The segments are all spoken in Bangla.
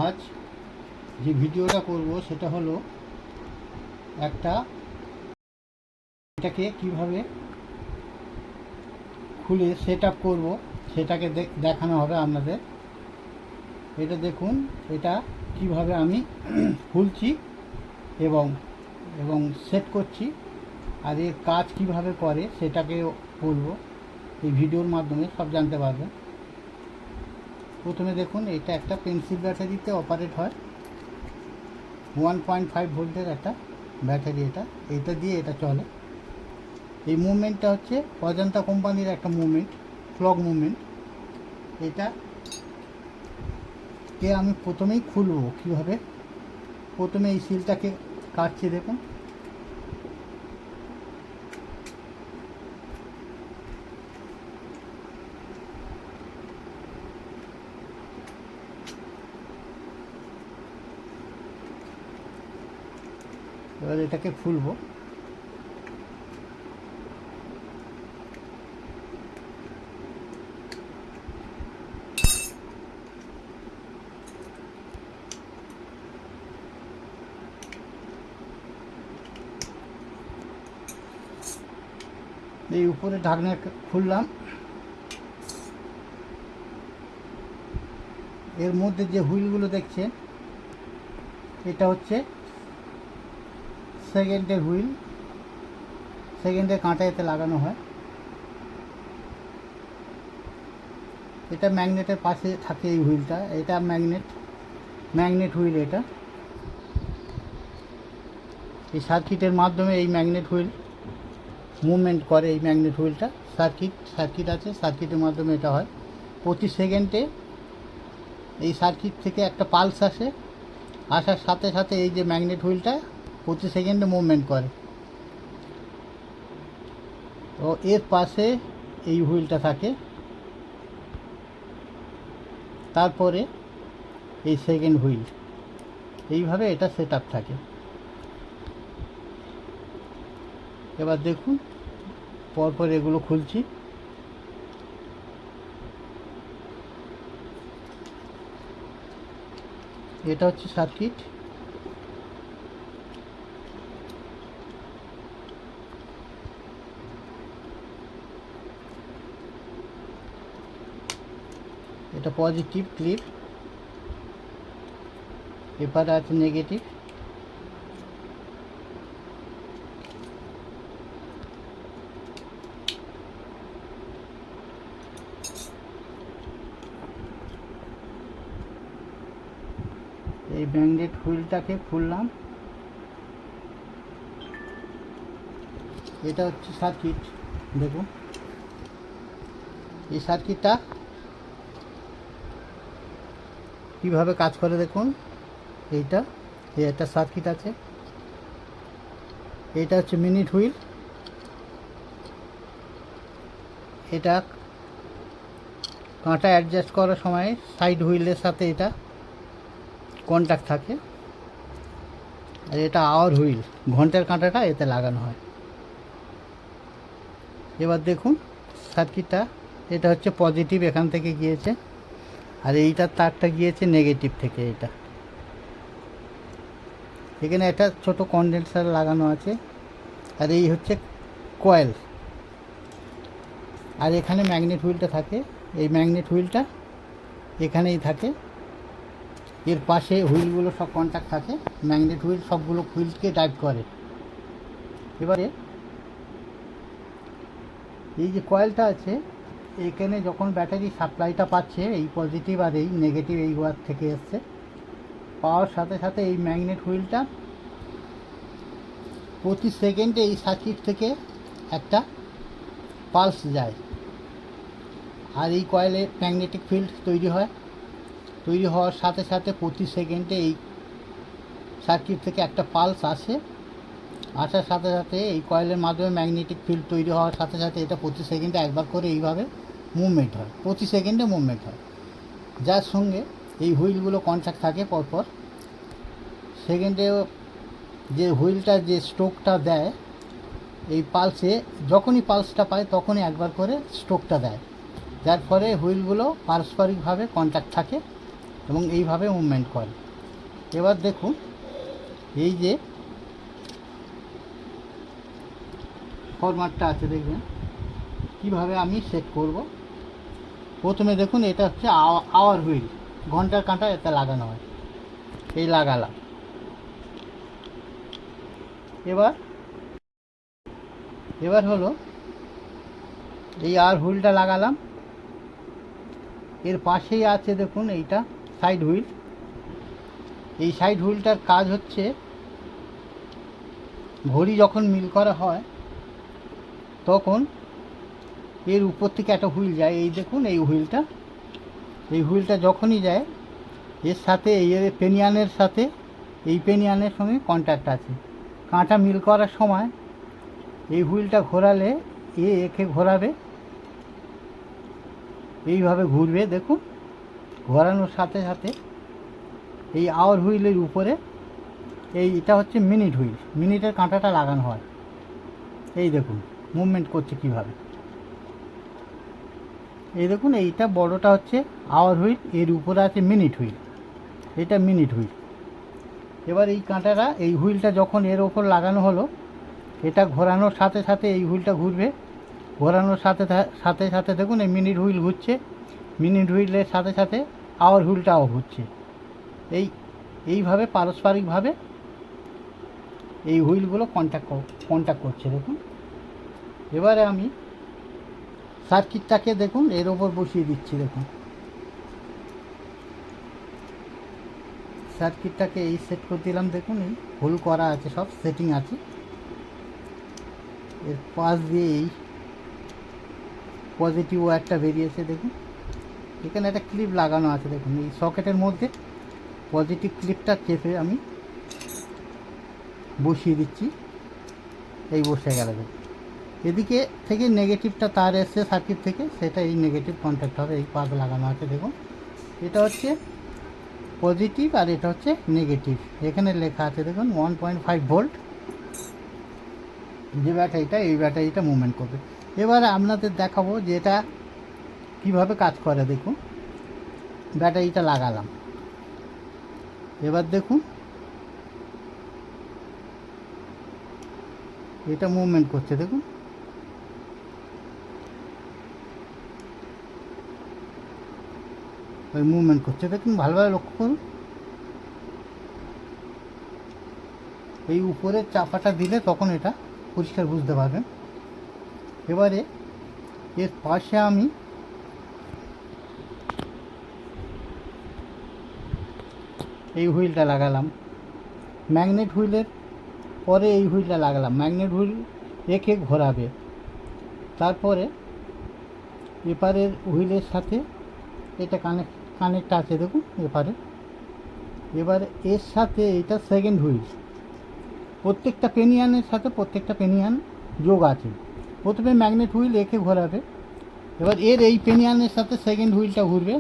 আজ যে ভিডিওটা করব সেটা হলো এটাকে কিভাবে খুলে সেট আপ করবো সেটাকে দেখানো হবে আপনাদের। এটা দেখুন, এটা কিভাবে আমি খুলছি এবং এবং সেট করছি, আর এর কাজ কিভাবে করে সেটাকে বলবো। এই ভিডিওর মাধ্যমে সব জানতে পারবেন। প্রথমে দেখুন, এটা একটা পেন্সিল ব্যাটারিতে অপারেট হয়, 1.5 ভোল্টের একটা ব্যাটারি। এটা দিয়ে এটা চলে। এই মুভমেন্টটা হচ্ছে অজন্তা কোম্পানির একটা মুভমেন্ট, ফ্লগ মুভমেন্ট। এটাকে আমি প্রথমেই খুলবো কীভাবে। প্রথমে এই সিলটাকে কাটছি, দেখুন। এবার এটাকে খুলবো। এই উপরে ঢাকনা খুললাম। এর মধ্যে যে হুইলগুলো দেখছেন, এটা হচ্ছে সেকেন্ডের হুইল, সেকেন্ডের কাঁটা এতে লাগানো হয়। এটা ম্যাগনেটের পাশে থাকে এই হুইলটা। এটা ম্যাগনেট হুইল। এটা এই সার্কিটের মাধ্যমে এই ম্যাগনেট হুইল মুভমেন্ট করে। এই ম্যাগনেট হুইলটা সার্কিট আছে, সার্কিটের মাধ্যমে এটা হয়। প্রতি সেকেন্ডে এই সার্কিট থেকে একটা পালস আসে, আসার সাথে সাথে এই যে ম্যাগনেট হুইলটা প্রতি সেকেন্ডে মুভমেন্ট করে। তো এর পাশে এই হুইলটা থাকে, তারপরে এই সেকেন্ড হুইল। এইভাবে এটা সেট আপ থাকে। এবার দেখুন, পরপর এগুলো খুলছি। এটা হচ্ছে সার্কিট। এটা পজিটিভ ক্লিপ, এপারে আছে নেগেটিভ। এই ম্যাগনেট হুইলটাকে খুললাম। এটা হচ্ছে সার্কিট। দেখুন, এই সার্কিটটা কীভাবে কাজ করে দেখুন। একটা সার্কিট আছে। এটা হচ্ছে মিনিট হুইল। এটা কাঁটা অ্যাডজাস্ট করার সময় সাইড হুইলের সাথে এটা কন্ট্যাক্ট থাকে। আর এটা আওয়ার হুইল, ঘন্টার কাঁটাটা এতে লাগানো হয়। এবার দেখুন সার্কিটটা, এটা হচ্ছে পজিটিভ, এখান থেকে গিয়েছে, আর এইটার তারটা গিয়েছে নেগেটিভ থেকে। এখানে একটা ছোট কন্ডেন্সার লাগানো আছে, আর এই হচ্ছে কয়েল। আর এখানে ম্যাগনেট হুইলটা থাকে। এই ম্যাগনেট হুইলটা এখানেই থাকে। এর পাশে হুইলগুলো সব কন্ট্যাক্ট থাকে। ম্যাগনেট হুইল সবগুলো হুইলকে ড্রাইভ করে। এবারে এই যে কয়েলটা আছে, এখানে যখন ব্যাটারি সাপ্লাইটা পাচ্ছে, এই পজিটিভ আর এই নেগেটিভ এই ওয়ার থেকে এসছে, পাওয়ার সাথে সাথে এই ম্যাগনেট হুইলটা প্রতি সেকেন্ডে এই সার্কিট থেকে একটা পালস যায়। আর এই কয়েলে ম্যাগনেটিক ফিল্ড তৈরি হওয়ার সাথে সাথে প্রতি সেকেন্ডে এই সার্কিট থেকে একটা পালস আসে। আসার সাথে সাথে এই কয়েলের মাধ্যমে ম্যাগনেটিক ফিল্ড তৈরি হওয়ার সাথে সাথে এটা প্রতি সেকেন্ডে একবার করে এইভাবে মুভমেন্ট হয়, প্রতি সেকেন্ডে মুভমেন্ট হয়। যার সঙ্গে এই হুইলগুলো কন্ট্যাক্ট থাকে পরপর। সেকেন্ডে যে হুইলটা যে স্ট্রোকটা দেয় এই পালসে, যখনই পালসটা পায় তখনই একবার করে স্ট্রোকটা দেয়, যার ফলে হুইলগুলো পারস্পরিকভাবে কন্ট্যাক্ট থাকে এবং এইভাবে মুভমেন্ট করে। এবার দেখুন এই যে ফরম্যাটটা আছে, দেখবেন কীভাবে আমি সেট করব। প্রথমে দেখুন এটা হচ্ছে আওয়ার হুইল, ঘন্টার কাঁটা এতে লাগানো হয়, এই লাগালাম। এবার হলো এই হুইলটা লাগালাম, এর পাশেই আছে দেখুন এইটা সাইড হুইল। এই সাইড হুইলটার কাজ হচ্ছে ঘড়ি যখন মিল করা হয় তখন এর উপর থেকে একটা হুইল যায়, এই দেখুন এই হুইলটা যখনই যায় এর সাথে এই পেনিয়ানের সাথে এই পেনিয়ানের সঙ্গে কন্ট্যাক্ট আছে। কাঁটা মিল করার সময় এই হুইলটা ঘোরালে একে ঘোরাবে, এইভাবে ঘুরবে। দেখুন ঘোরানোর সাথে সাথে এই আওয়ার হুইলের উপরে এটা হচ্ছে মিনিট হুইল, মিনিটের কাঁটাটা লাগানো হয়। এই দেখুন মুভমেন্ট করছে কিভাবে, এই দেখুন এইটা বড়টা হচ্ছে আওয়ার হুইল, এর উপরে আছে মিনিট হুইল, এটা মিনিট হুইল। এবার এই কাঁটাটা এই হুইলটা যখন এর ওপর লাগানো হলো, এটা ঘোরানোর সাথে সাথে এই হুইলটা ঘুরবে, ঘোরানোর সাথে সাথে সাথে দেখুন এই মিনিট হুইল ঘুরছে, মিনিট হুইলের সাথে সাথে আওয়ার হুইলটাও ঘুরছে। এইভাবে পারস্পরিকভাবে এই হুইলগুলো কন্ট্যাক্ট করছে। দেখুন এবারে আমি সার্কিটটাকে দেখুন এর ওপর বসিয়ে দিচ্ছি। দেখুন সার্কিটটাকে এই সেট করে দিলাম, দেখুন এই হোল করা আছে, সব সেটিং আছে। এর পাশ দিয়ে এই পজিটিভ ওয়্যারটা বেরিয়েছে, দেখুন এখানে একটা ক্লিপ লাগানো আছে। দেখুন এই সকেটের মধ্যে পজিটিভ ক্লিপটা চেপে আমি বসিয়ে দিচ্ছি, এই বসে গেল। এদিকে থেকে নেগেটিভটা তার এসছে সার্কিট থেকে, সেটা এই নেগেটিভ কন্ট্যাক্ট হবে, এই পাশ লাগানো আছে। দেখুন এটা হচ্ছে পজিটিভ আর এটা হচ্ছে নেগেটিভ, এখানে লেখা আছে দেখুন 1.5 ভোল্ট। যে ব্যাটারিটা এই ব্যাটারিটা মুভমেন্ট করবে। এবারে আপনাদের দেখাবো যে এটা কীভাবে কাজ করে। দেখুন ব্যাটারিটা লাগালাম, এবার দেখুন এটা মুভমেন্ট করছে। দেখুন ওই মুভমেন্ট করছে, দেখুন ভালোভাবে লক্ষ্য করুন। এই উপরের চাপাটা দিলে তখন এটা পরিষ্কার বুঝতে পারবেন। এবারে এর পাশে আমি এই হুইলটা লাগালাম, ম্যাগনেট হুইলের পরে এই হুইলটা লাগালাম। ম্যাগনেট হুইল একে ঘোরাবে, তারপরে এপারের হুইলের সাথে এটা কানেক্ট আছে। দেখুন এপারে, এবার এর সাথে এটা সেকেন্ড হুইল, প্রত্যেকটা পেনিয়ানের সাথে প্রত্যেকটা পেনিয়ান যোগ আছে। প্রথমে ম্যাগনেট হুইল একে ঘোরাবে, এবার এর এই পেনিয়ানের সাথে সেকেন্ড হুইলটা ঘুরবে।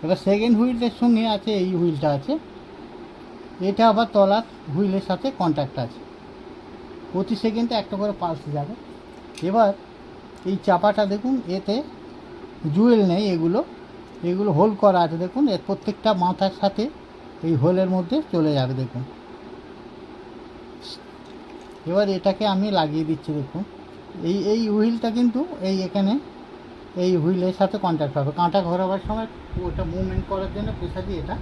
এবার সেকেন্ড হুইলটার সঙ্গে আছে এই হুইলটা আছে, এটা আবার তলার হুইলের সাথে কন্ট্যাক্ট আছে। প্রতি সেকেন্ডে একটা করে পালস যাবে। এবার এই চাপাটা দেখুন এতে জুয়েল নেই, এগুলো হোল করা আছে। দেখুন এর প্রত্যেকটা মাথার সাথে এই হোলের মধ্যে চলে যাবে। দেখুন এবার এটাকে আমি লাগিয়ে দিচ্ছি। দেখুন এই হুইলটা কিন্তু এখানে এই হুইলের সাথে কন্ট্যাক্ট হবে। কাঁটা ঘোরাবার সময় ওটা মুভমেন্ট করার জন্য প্রেসার দিয়ে এটা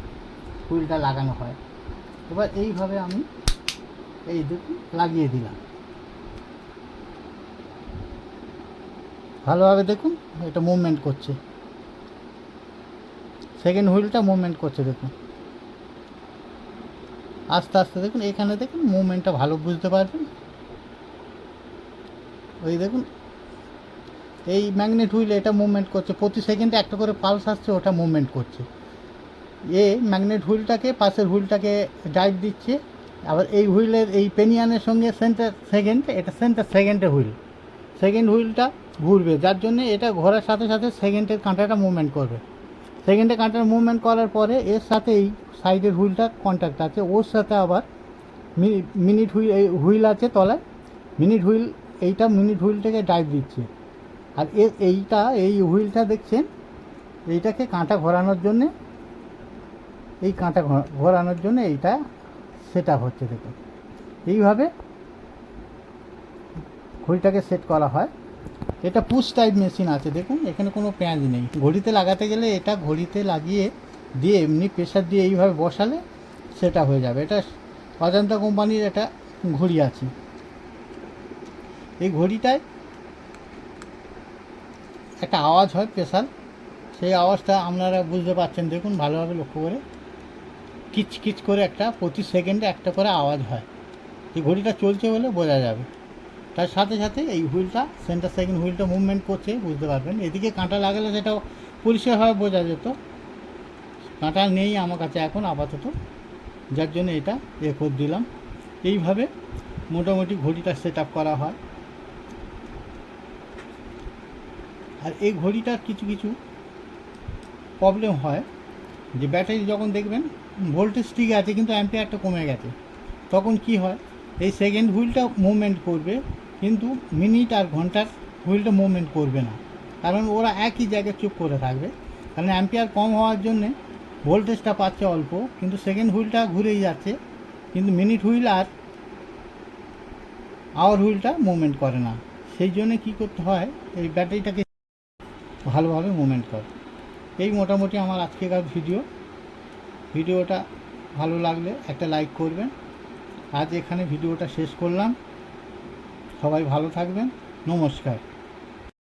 হুইলটা লাগানো হয়। এবার এইভাবে আমি এই দেখুন লাগিয়ে দিলাম ভালোভাবে। দেখুন এটা মুভমেন্ট করছে, সেকেন্ড হুইলটা মুভমেন্ট করছে। দেখুন আস্তে আস্তে দেখুন, এখানে দেখুন মুভমেন্টটা ভালো বুঝতে পারবেন। ওই দেখুন এই ম্যাগনেট হুইল এটা মুভমেন্ট করছে, প্রতি সেকেন্ডে একটা করে পালস আসছে, ওটা মুভমেন্ট করছে। ম্যাগনেট হুইলটাকে পাশের হুইলটাকে ড্রাইভ দিচ্ছে। আবার এই হুইলের এই পেনিয়ানের সঙ্গে এটা সেন্টার সেকেন্ডের হুইল, সেকেন্ড হুইলটা ঘুরবে, যার জন্য এটা ঘোরার সাথে সাথে সেকেন্ডের কাঁটাটা মুভমেন্ট করবে। সেকেন্ডের কাঁটাটা মুভমেন্ট করার পরে এর সাথে এই সাইডের হুইলটা কন্ট্যাক্ট আছে, ওর সাথে আবার মিনিট হুইল আছে তলায়, মিনিট হুইলটাকে ড্রাইভ দিচ্ছে। আর এই হুইলটা দেখছেন, এইটাকে কাঁটা ঘোরানোর জন্যে এই কাঁটা ঘোরানোর জন্য এইটা সেট আপ হচ্ছে। দেখুন এইভাবে ঘড়িটাকে সেট করা হয়। এটা পুশ টাইপ মেশিন আছে, দেখুন এখানে কোনো প্যাঁচ নেই। ঘড়িতে লাগাতে গেলে এটা ঘড়িতে লাগিয়ে দিয়ে এমনি প্রেশার দিয়ে এইভাবে বসালে সেটা হয়ে যাবে। এটা অজন্তা কোম্পানির একটা ঘড়ি আছে। এই ঘড়িটায় একটা আওয়াজ হয় স্পেশাল, সেই আওয়াজটা আপনারা বুঝতে পারছেন, দেখুন ভালোভাবে লক্ষ্য করে কিচ কিচ করে একটা প্রতি সেকেন্ডে একটা করে আওয়াজ হয়। এই ঘড়িটা চলছে বলে বোঝা যাবে। তার সাথে সাথে এই হুইলটা, সেন্টার সেকেন্ড হুইলটা মুভমেন্ট করছে, বুঝতে পারবেন। এদিকে কাঁটা লাগালে সেটাও পরিষ্কারভাবে বোঝা যেত। কাঁটা নেই আমার কাছে এখন আপাতত, যার জন্য এটা করে দিলাম। এইভাবে মোটামুটি ঘড়িটা সেট আপ করা হয়। আর এই ঘড়িটার কিছু কিছু প্রবলেম হয় যে ব্যাটারি যখন দেখবেন ভোল্টেজ ঠিক আছে কিন্তু অ্যাম্পিয়ারটা কমে গেছে, তখন কি হয়, এই সেকেন্ড হুইলটা মুভমেন্ট করবে কিন্তু মিনিট আর ঘন্টার হুইলটা মুভমেন্ট করবে না, কারণ ওরা একই জায়গায় চুপ করে থাকবে। কারণ অ্যাম্পিয়ার কম হওয়ার জন্যে ভোল্টেজটা পাচ্ছে অল্প, কিন্তু সেকেন্ড হুইলটা ঘুরেই যাচ্ছে, কিন্তু মিনিট হুইল আর আওয়ার হুইলটা মুভমেন্ট করে না। সেই জন্য কী করতে হয়, এই ব্যাটারিটাকে ভালোভাবে মুভমেন্ট করে। এই মোটামুটি আমার আজকেকার ভিডিওটা ভালো লাগলে একটা লাইক করবেন। আজ এখানে ভিডিওটা শেষ করলাম। সবাই ভালো থাকবেন। নমস্কার।